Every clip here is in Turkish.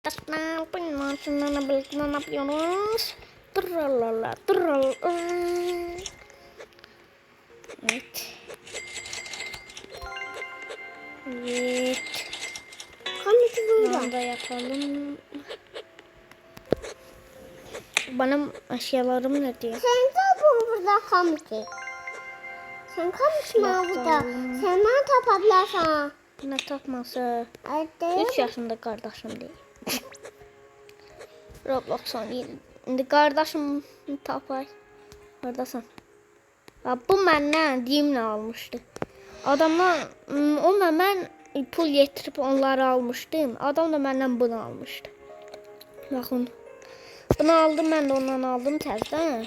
Ne yapıyorsunuz? Tralala, tralala. Evet. Evet. Komiki burada. Bunu da yapalım. Benim eşyalarım ne diyor? Sen de burada komiki. Sen komik mi burada? Sen ne yapabilirsin? Ne tapması? Evet. 3 yaşında kardeşim değil. Roblox oynayır. İndi kardeşim tapay. Neredesin? Ya bu məndən deyimlə almışdı. Adamlar o mən pul yetirib onları almışdım. Adam da məndən bunu almışdı. Baxın. Bunu aldım, mən də ondan aldım təzədən.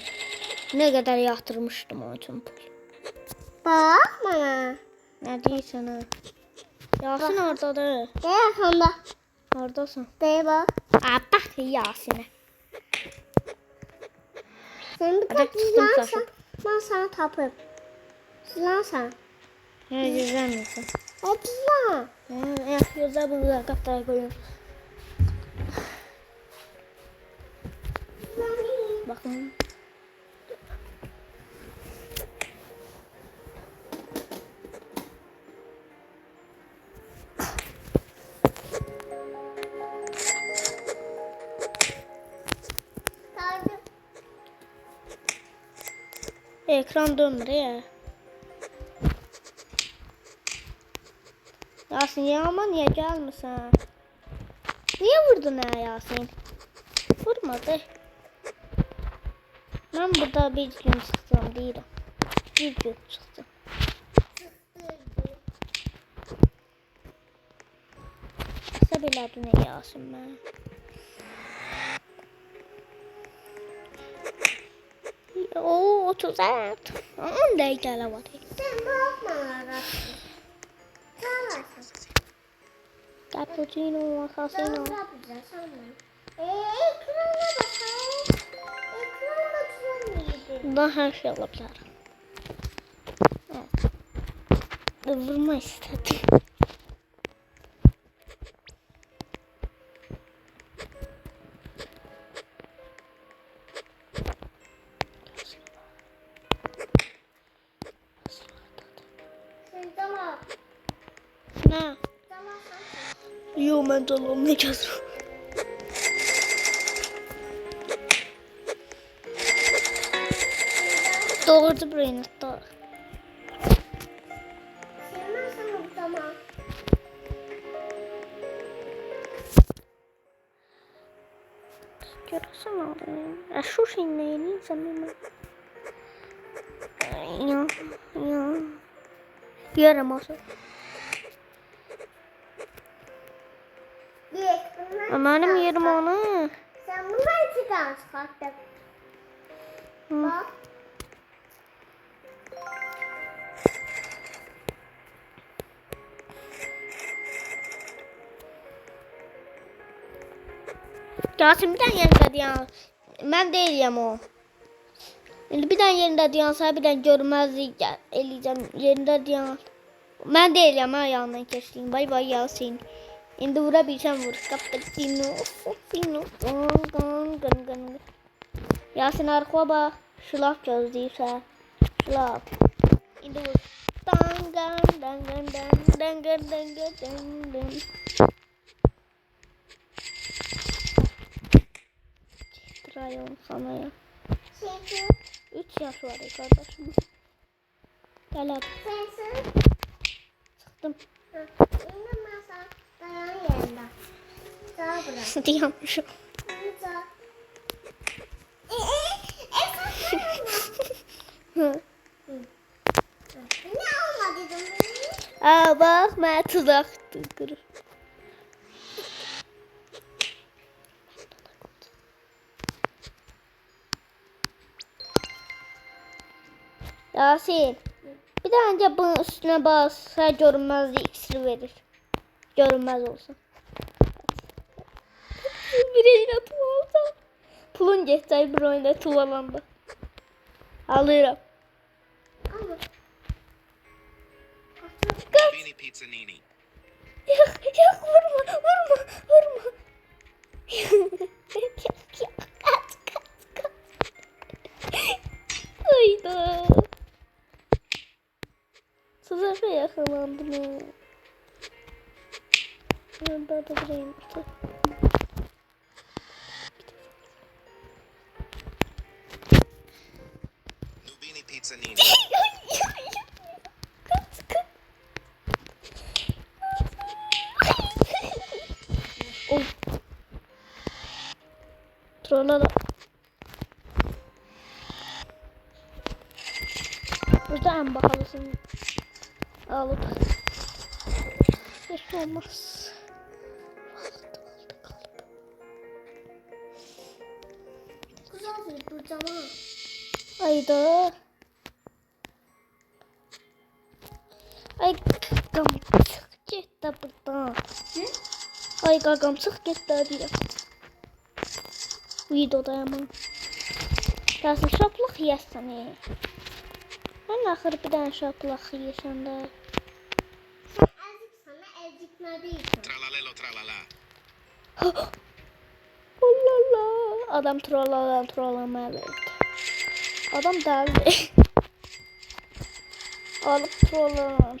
Nə qədər yatırmışdım onun üçün pul. Bak bana. Nə deyirsən ha? Yasin oradadır. De yakında. Oradasın. De bak. Aa, bax Yasinə. Sen bir Hadi, tek tuttum izlersen taşıp. ben sana tapırım. İzlersen. Hə, gözləmirsən. Evet izler. Hə, gözlə bunu qapıya qoyum. Baxın. Ekran dönmür ya. Yasin yağma niye gelmişsin? Niye vurdun ha Yasin? Vurmadı. Ben burada bir gün çıktım değilim. Bir gün çıktım. Kısa bilədi ne Yasin ben. Oo 34. 10 dəqiqə var. Sen bakma arasın. Cappuccino, assassino. Ne yapacaksın sen? Ekrana bakalım. Ekrana bakalım. Bundan her şey olabilir. Evet. Vurma istedim. Sen tamam. Ne? Tamam Yo ben dolanmayacağız. Doğru brain hatta. sen tamam. Görürsen abi. Şu şeyin neyini izlemem. Ya. Yarım olsun. Benim yerim onu. Sen bunları çıkarttın. Bak. Yasin bir tane yerinde diyen. Ben değilim o. Bir tane yerinde diyen sana bir tane görmezlik eleyeceğim. Yerinde diyen. Ben değilim ha yanından geçtiğim. Bay bay Yasin. Şimdi vurabilsem vur. Cappuccino. Gan. Yasin arkaya bak. Şılap gözlüyse. Şılap. Şimdi vur. Dan. Rayon sana ya. 3 yaş var ya kardeşim. Gel hadi. Sensin. Çıktım. Şimdi masa dayan yerinde. Sağ bırak. Diyormuşum. Ne olmadı dedim. Aa bak ben tuzaktım. Yasin. Bir daha önce bunun üstüne bassa görünmezliği iksiri verir. Görünmez olsun. Bir eline tuva olsa. Pulun geçsey bir oyunda tuvalandı. Alırım. Bini pizza nini. Yok vurma. Kazandınız. Burada da bir yumurta. Nubini Pizza Nino. Oh. Trollala. Burada en pahalısını alıp hiç olmaz. Güzel bir zaman. Ayda. Ay gagam çık git de buradan. Ne? Ay gagam çık git de diyor. Videoda ama. Yazın şaplaq yiyəsən. Ben axır bir dənə şaplaq yiyəsən də. Sen ezik sana ezikmediysen. Tralalelo tralala. Allah. Adam trollamaya verdi. Adam dəldi. Alıp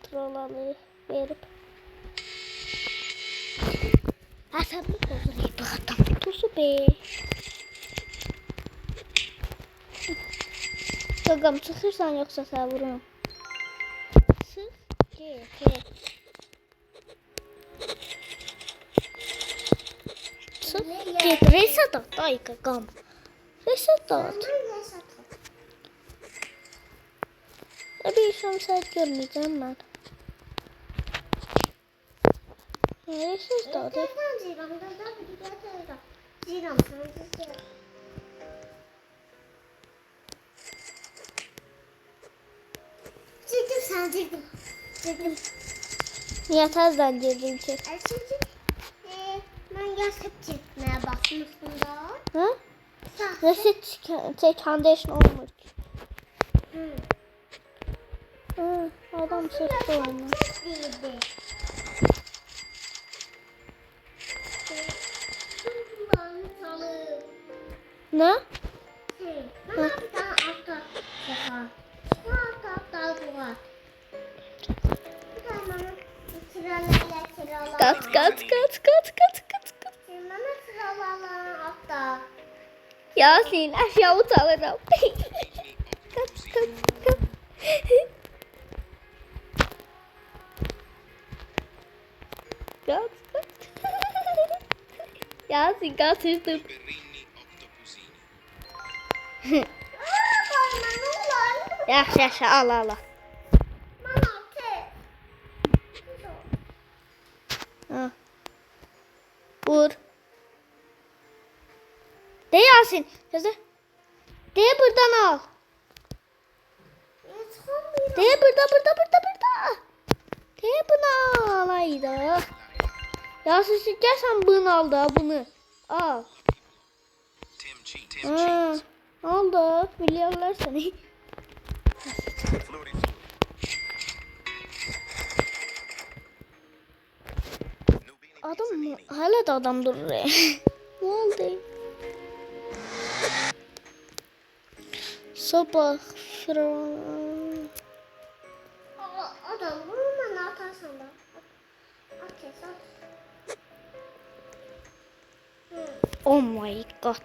trollalı verip. Əsəbli pozur bu adam. Tusu be. Gagam çıxırsan yoxsa sən vururum. Çıx. Get. Çıx. Get. Reset at. Ay gagam. Reset at. Ben ne satayım? Bir işlem saat görmeyeceğim ben. Reset at. Gözden ziram, gözden bir gözden. Ziram sana ziram. Çektim sen çektim. Çektim. Niye tezden girdin ki? Çünkü ben yasak çekmeye bakmıştım da. Ha? Sahte. Reset foundation olmuş. Hı. Hı, adam çıktı onu. Çok iyiydi. Ben salım. Ne? Ben bir tane altta yapar. Altta var. Bir tane tiralarla. Kat. Bana tiralarla altta. Yasin aşağı utanırım. kat. Kat. Yasin kaçırdım. Berrini Octopusini. Koyma ne olur. Yaşa al. Bana altı. Ha. Vur. De Yasin. Yazı. De buradan al. De burada. De bunu al. Hayda. Yasin gel sen bunu al da bunu. Al. Tim Ha. Cheese. Aldı. Biliyorlar seni. Flori. Nubini Adam Pizza mı? Nini. Hala da adam durur. Ne oldu? Sabah fırın. Adam bunu bana atarsan da. At kes at. Oh my god.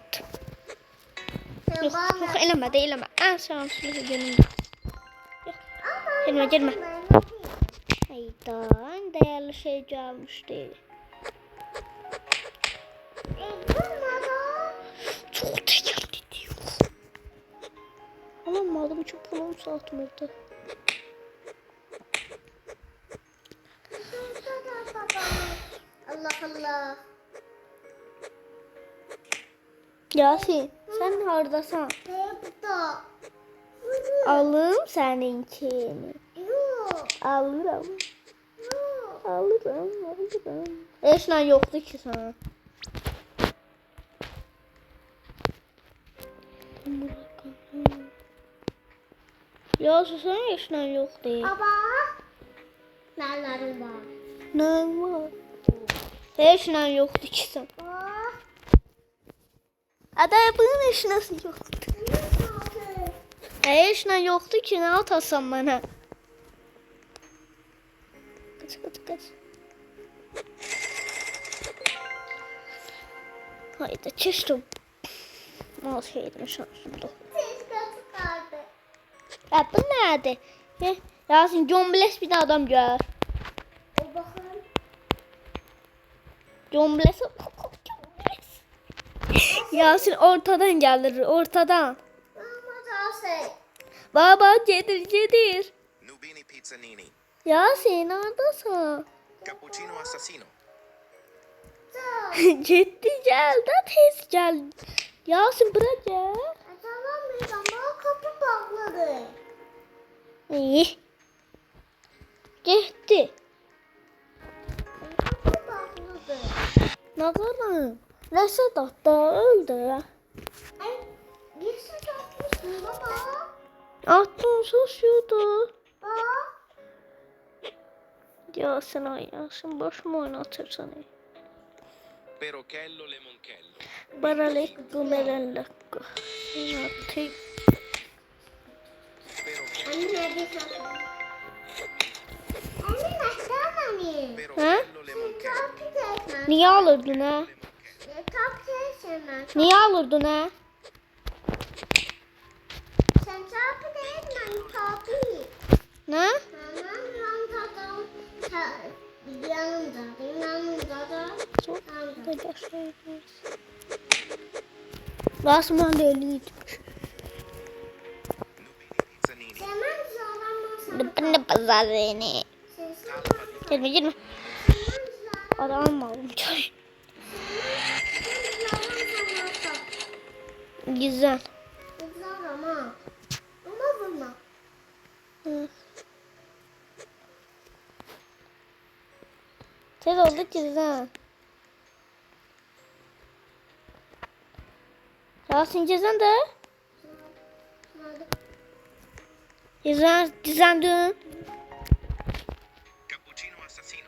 Sen Yok bana. eleme. En şanslı günümde. Girme. Hayda en değerli şey gelmişti. Çok değerli diyor. Alamadım çünkü pulum satmırdı. Allah. Yasin sen neredesin? Burada. Alırım seninkini. Yok. Alırım. Yok. Alırım. Eşlen yoktu ki sana. Ya susana eşlen yok değil. Baba. Nerelerim var? Ne var? Eşlen yoktu ki sana. Oh. Ada bunun eşlen yoktu. Eşlen yoktu ki ne atasan bana. kaç. Haydi çeştim. Mal şeydim şansımda. Keşke çıkardı. Ya bu nerede? Yasin John Bless bir de adam gör. O bakalım. John Bless. Yasin ortadan gelir ortadan. Ama daha şey. Baba cedir. Nubini Pizzanini. Yasin neredesin? Cappuccino assassino. Ciddi gel de tez gel. Yasin bırak ya. Tamam ama kapı bağladı. İyi. Gitti. Kapı bağladı. Ne kadar? Reset attı öldü. Ay, yeşil atmışsın baba. Attın susuyordu. Bak. Yasin ay Yasin başımı oynatırsan iyi. Perochello lemoncello. Baralekko merellekko. Yatayım. Perochello. Anne neredesin? Anne nasıl anne? Perochello lemoncello. Kapı değişmez. Niye alırdın ha? Kapı değişmez. Niye alırdın ha? Sen kapı değişmez. Kapı. Ne? Hemen yanında da. Basman da öyleydi. Nubini Pizzanini. Hemen zorlanmasın. Ne pazarını. Sen Girme. Adam aldım çay. Güzel. Güzel ama. Ama vurma. Hı. Tez oldu güzel. Yasin cezan da. Hadi. Cezan dön. Cappuccino assassino.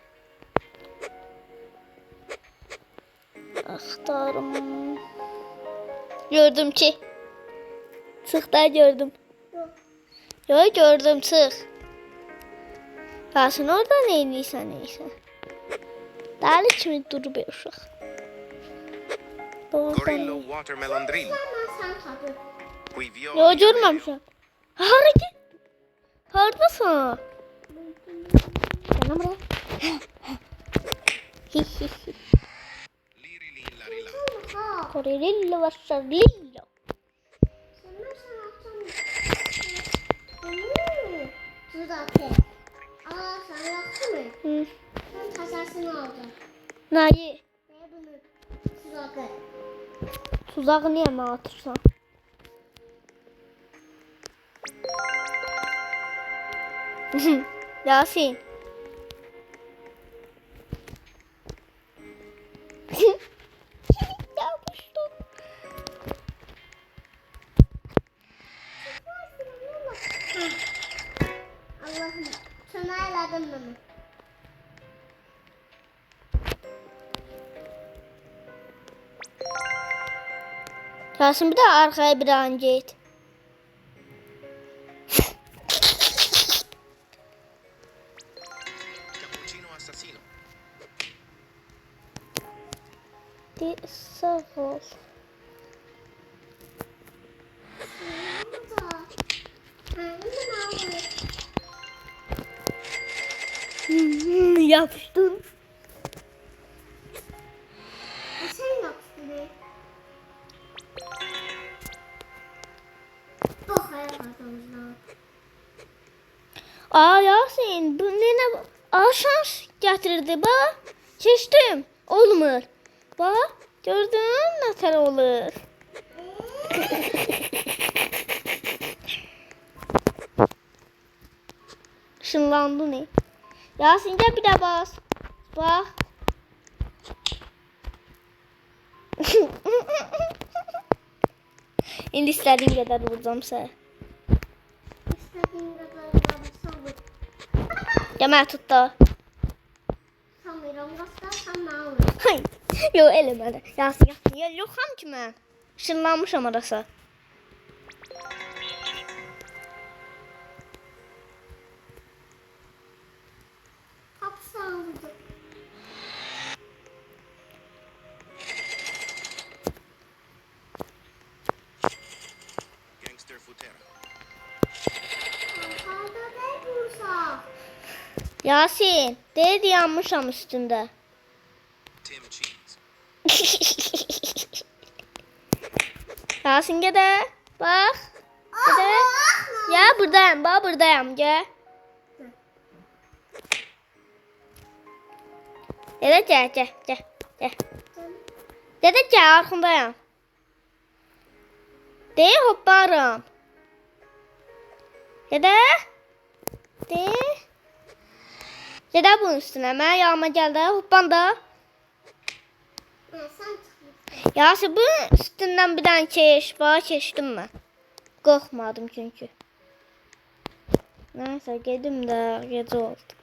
Aktarım. Gördüm ki. Sıkta gördüm. Yok. Yok gördüm sık. Yasin orada neyse. Dali kimi durup yaşak. Gorillo watermelon drill. Hemen sen tabii. Qui viola. Yo görmemişim. Hareket. Haradasın. Gel buraya. Liri lin la rila. Ha. Korelillo vasar lillo. Hemen sen atacağım. Dudakı. Aa sen yaptın mı? Hı. Ben kasasını aldım. Nayi. Ve bunu dudakı. Tuzağı niye mi atırsan? Yasin. Yapıştım. Allah'ım sana ayarladım bunu. Yasin bir de arkaya bir an git. Cappuccino assassino. Sağ ol. Burada. Hemen aldım. Yapıştın. Sen yaptın. Oh hayatımızda. Aa Yasin bu ne şans getirdi bak. Çeştim olmur. Bak gördün nasıl olur. Işınlandı ne? Yasin gel bir de bas. Bak. İndi istediğin kadar vuracağım seni. İstediğin kadar yapsam. Yemeği tut da. Sanırım göstersem ne olur? Hay. Yo elime de. Yasin. Ya yoxam ki mən. Işınlanmışam arası. Kapsa. vurdu. Gangster Futera. Arkada ne bulsa? Yasin, dedi yanmışam üstünde. Tim Cheese. Yasin gede. Bak. Gede. Ya buradayım, bak buradayım. Gel. Dede gel. Dede gel, arkandayım. De hopparım. Dede. De. Dede bunun üstüne. Mən yanıma gəldi. Hoppan da. Sen çıkmışsın. Yasin bunun üstündən bir dənə keş. Bax keçdim mən. Qorxmadım çünki. Nəysə gedim də gecə oldu.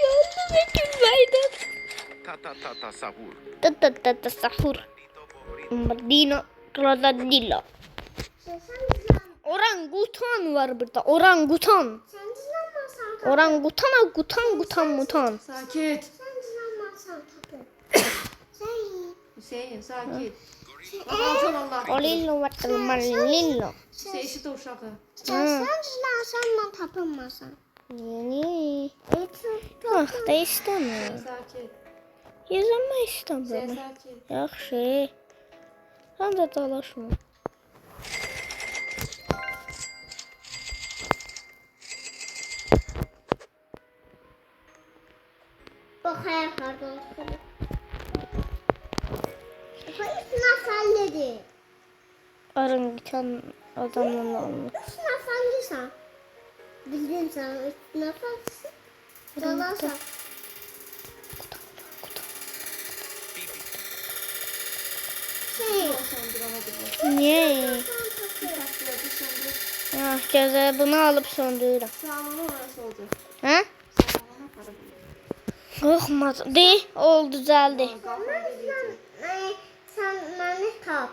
Yandım və gülməkdən. Ta sahur. Tı sahur. Dito pobrito. Madino Rodadillo. Sen düzlen. Orangutan var burada. Orangutan. Sen düzlenmezsen tapın. Orangutana gutan mutan. Sakit. Sen düzlenmezsen tapın. Sen iyi. Hüseyin sakit. Bak alcan Allah. Olillo vatalmalillo. Hüseyin işi de uşağı. Sen düzlensen ben tapınmasam. Yani. Çok Ah da istemiyorum. Sakit. Yazama Hüseyin istemiyorum. sakit. Yaxşı. Sen de dalaşma. Bak ayaklardan tutalım. Nasıl halledi? Orangutan adamla olmuş. Nasıl hallediyorsan? Bildin sen. Nasıl hallediyorsan? Dalarsan. Pipi. Şey. Söndüramadım. Niye? Taktiğe söndür. Ah göze bunu alıp söndürürüm. Sağlamın orası olacak. Ha? Sağlamına para bilir. Korkmadım. De oldu düzeldi. Sen beni tap.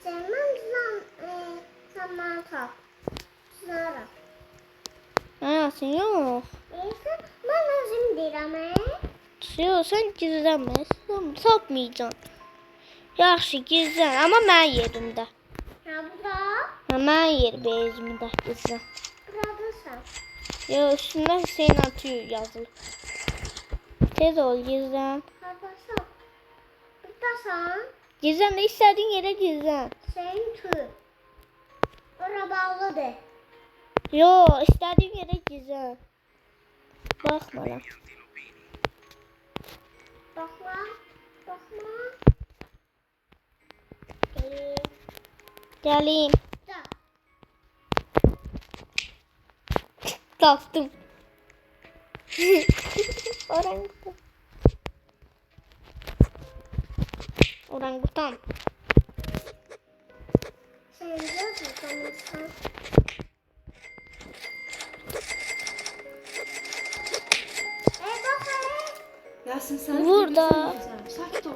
Sen beni tap. Sonra. Hayatın yok. Ben özüm deyirəm. Yok sen gizlenmezsin. Tapmayacaksın. Yaxşı gizlen ama mən yerimdə. Ha burada. Ha, mən yer bezimdə gizlen. Buradasın. Ya üstünde Hüseyin atıyor yazılı. Tez ol gizlen. Buradasın. Buradasın. Gizlen de istediğin yere gizlen. Senin tüy. Ora bağlıdır. Yo istediğin yere gizlen. Bakma lan. Antilopini. Bakma. Bakma. Geleyim. Da. Taptım. Orangutan. Orangutan. Sen biliyorsun konuşsan. Bak Yasin sen Burada. Sakit ol.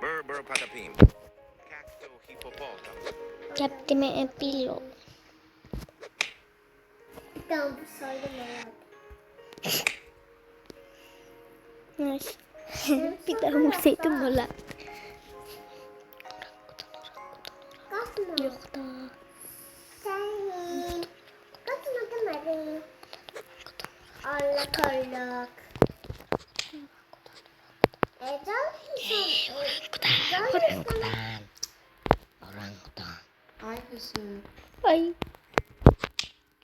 Berber patapim. Cacto hippopotam. Captime epilo. Tamam bu saydım ben. Neyse. Bir daha vursaydım valla. Kalkma. Yok da. Sen kalkma demedim. Allak allak. Ay Hüseyin. Ay.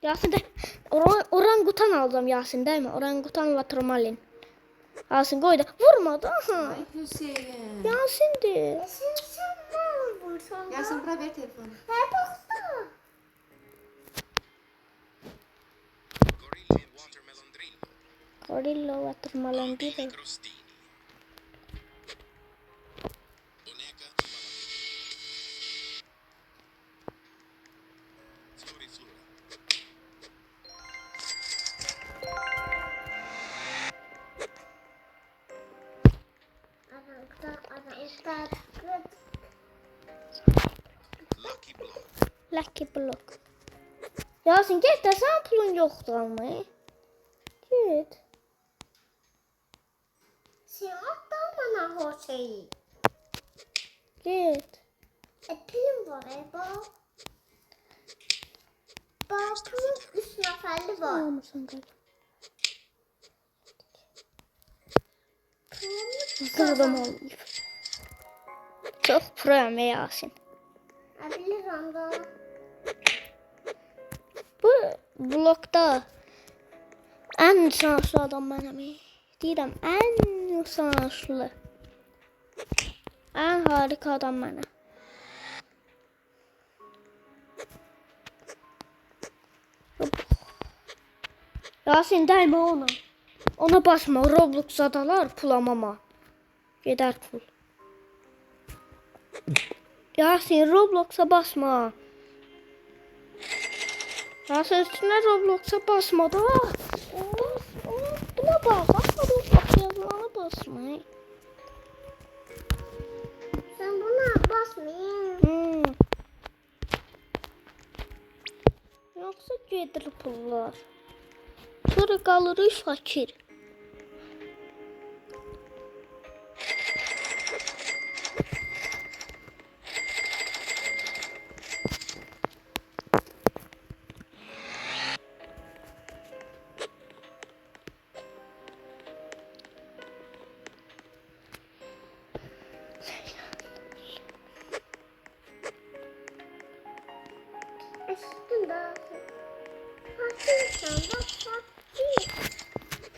Yasin de orangutan alacağım Yasin değil mi? Orangutan ve tromalin. Yasin koy da vurmadı. Aha. Ay Hüseyin. Yasin de. Sen ne vursan? Yasin bırak ver telefonu. He baksana. Gorilli watermelondrillo. Gorillo ve tromalin Bambini bir. crostini. Boneca Flori flora. Adam. Lucky block. Lucky Block. Yasin get də sən pulun yoxdur almayı. Get. Sen atma bana o şeyi. Get. Pilim var bak. Bak bunun 3 neferli var. Almırsan qaç. Adam olmayıb. Çox proyam Yasin. Bilirim da. Bu blokda ən şanslı adam mənəm. Deyirəm, ən şanslı. Ən harika adam mənəm. Yasin dəymə ona. Ona basma. Roblox adalar pulamama. Gedər pul. Yasin Roblox'a basma. Yasin üstüne Roblox'a basma da. Buna bas. Ama Roblox yazılana basma. Sen buna basmayın. Yoksa gedir pullar. Sonra qalırıq fakir. Aslında fakirsen bak fakir.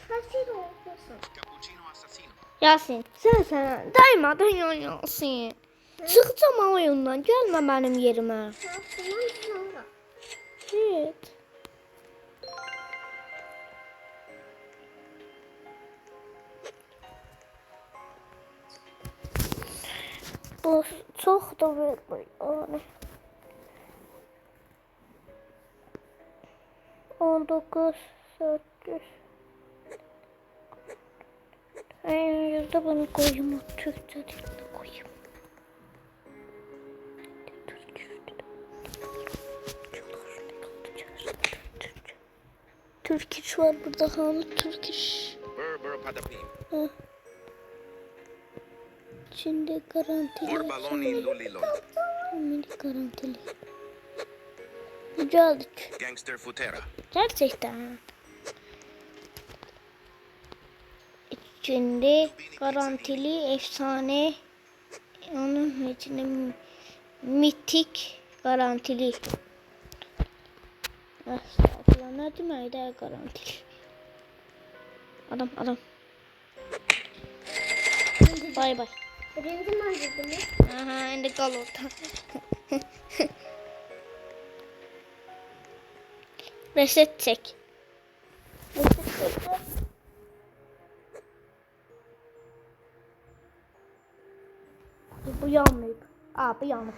Fakir olursun. Cappuccino assassino. Yasin sen daymadan Yasin. Çıkacağım oyundan. Gelme benim yerime. Yaptığından sonra. Evet. Bu çok da böyle yani. 19 400. Yüzde bunu koyayım. Türkçe dilde koyayım. Türkiş var burada hanı Türkiş. Bur patapim. Ha. Şimdi garantili. Bur baloni lulilon. Şimdi garantili. Güzeldik. Gangster futera. Gerçekten. İçinde garantili efsane. Onun içinde mitik garantili. Estağfurullah ne deməkdir garantili. Adam. Bay bay. Birinci manzara mı? Aha indi qal orada. Reset çek. Bu yanmayıb. Bu yanıb.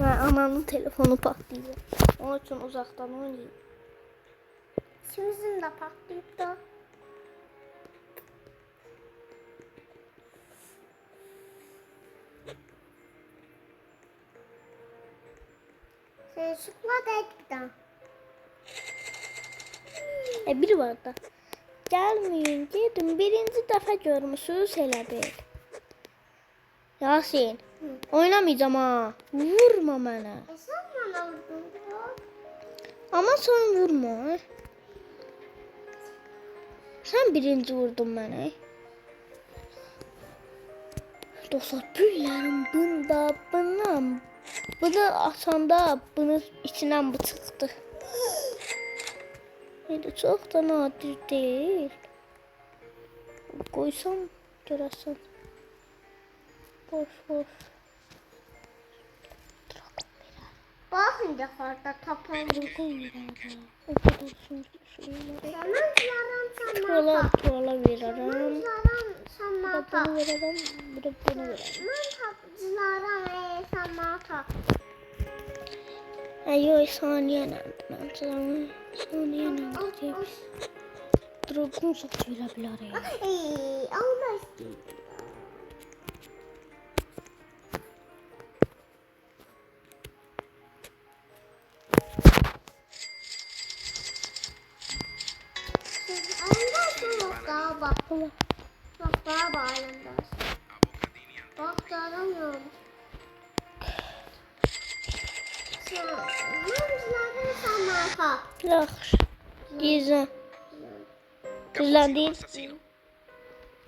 Ananın telefonu patlayacaq. Onun üçün uzaqdan oynayayım. İkimizin de patlayıp da. Sen şıkla da. Biri var da. Gəlməyin, gedin. Birinci dəfə görmüsünüz elə bil. Yasin, oynamayacağım ha. Vurma mənə. Sen bana vurdun ya. Amma sən vurma. Sən birinci vurdun mənə. Dostlar, büyülərim bunda, bundan. Bunu atanda bunun içindən bu çıxdı. Çok da nadir değil. Koysam görəsən. Boş. Bakın yukarıda tapalım. O kadar sürüyorlar. Zaman Tuvala veririm. sana Bunu veririm. Bir de bunu veririm. Ben tapcılara sana tap. Yok saniye nerede? Ben saniye nerede? Dragon satıyla bile arayayım. Allah istiyor. daha bak. Bak daha bağlandı. Bak dayanamıyorum. Sen mumcuları sana kal. Yaxşı. Gizlən. Gizləndin. Assassino.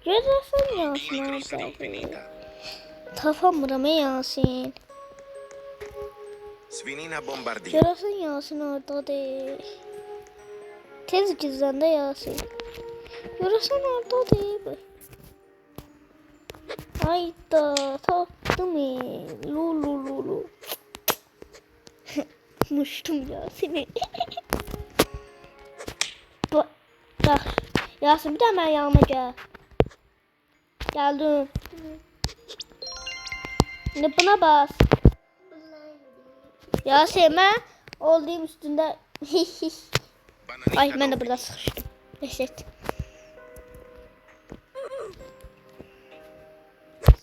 Görəsən Dicono Yasin sta non orada. finita. Tapamıram Yasin. Svinina bombardino. Görəsən Yasin oradadır. Tez gizlən də Yasin. Görəsən oradadır. Ayda tapdım. Lu lu lu lu. Muştum Yasin'i. Bak. Yasin bir də mənim yanıma gəl. Gəldim. İndi buna bas. Yasin mən olduğum üstündə. Ay mən də burada sıxışdım. Reset.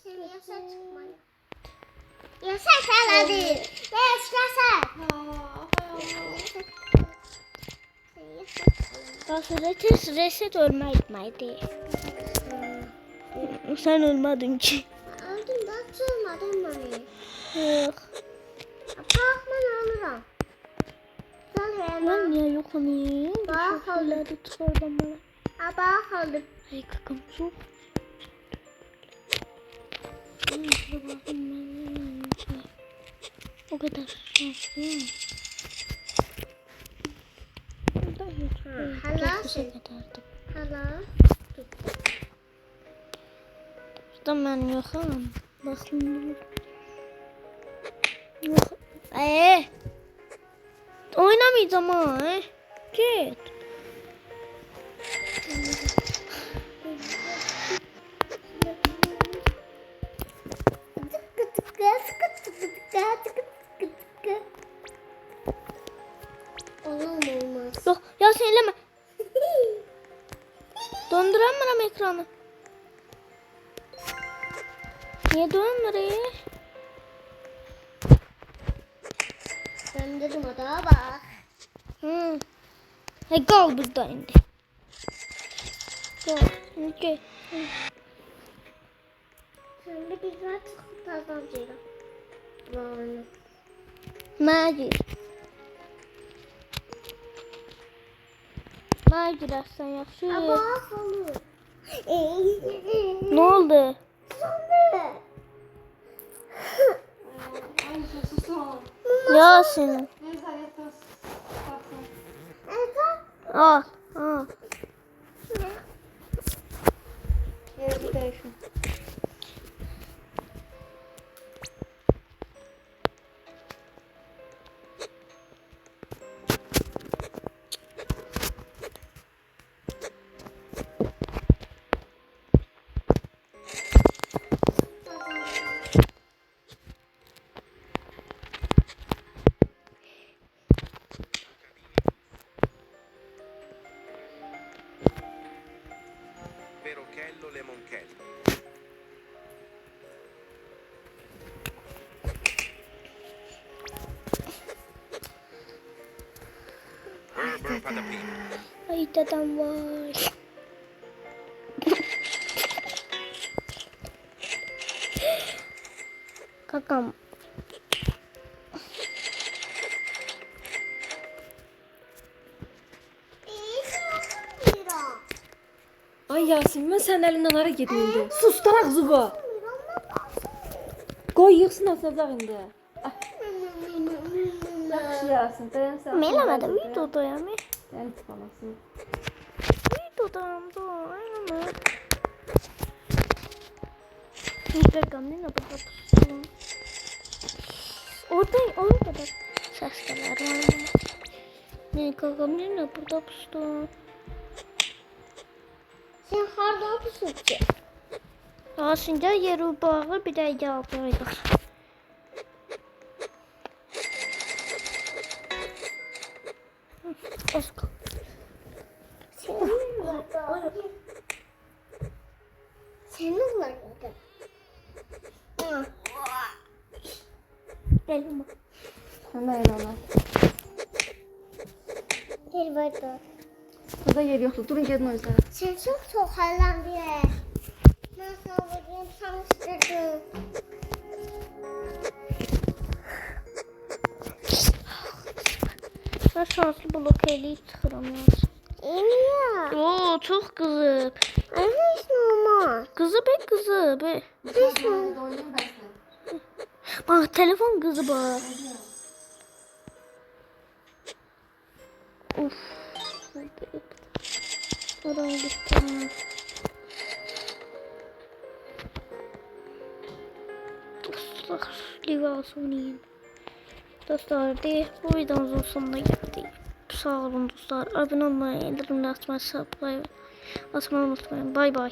Sen yasa çıkmayın. Yasa hadi. Yasa. Yasin reset ölmək etməkdir. Sən ölmədin ki. Öldüm bak sığmadın beni. Yox. Bak ben ölürüm. Sen Mən hemen. niyə yoxam? Bax, Şölədə çıxardım mənə. Bak öldüm. Ay kakam su. O kadar şanslıyım. Burada hiç hala çok şey. kısa kadardım. Hala. Burada ben yoxam. Bakın. Yox. Oynamayacağım ha. Git. Olmaz. Yok Yasin eleme. Donduramıyorum ekranı. Niye döndürüyor? Döndürüm o da bak. Kal burada indi. Kal. Gel. Şimdi bir rahat kazanacağım. Bağlanıp. Magir. Magir aslan yaxşı. Bak olur. Ne oldu? Sandı. Ay susun. Yasin. Nezaret olsun. Al. Al. Evet değişim. Perochello Lemonchello. Berber Padapino. Ay dedem var. Kakam. Ay Yasin ben senin elinden hara gitmeyindi. Sus da ağzını. Koy yıksın atacak indi. Yaxşı Yasin dayan sen. Mən eləmədim. Videodayam. Yani tıklamasın. Videodayam da. Eləmə. Instagram ne burada pustum. Orada da ses gələr. Ne kakam ne burada pustum. Sen harda mısın ki? Aslında yeri bağı bir de yapıyorduk. Esko. Senin var. Elma. Sen de öyle ona. Gel burada. Burada yer yoxdur. Durun gedin o yüzden. Sen çok hayran bir. Ben sana vurayım, tanıştırdım. Ben şanslı blok eləyib çıxıram lazım. İyi. Oo, çok kızıb. Hiç normal. Kızıb, kızıb. Hiç normal. Bak, telefon kızıb. Uf. Oradan gittim. Dostlar, Livas oynayın. Dostlar, bu videomuzun sonuna geldik. Sağ olun dostlar. Abone olmayı, indirimli açmayı, subscribe açmayı unutmayın. Bay bay.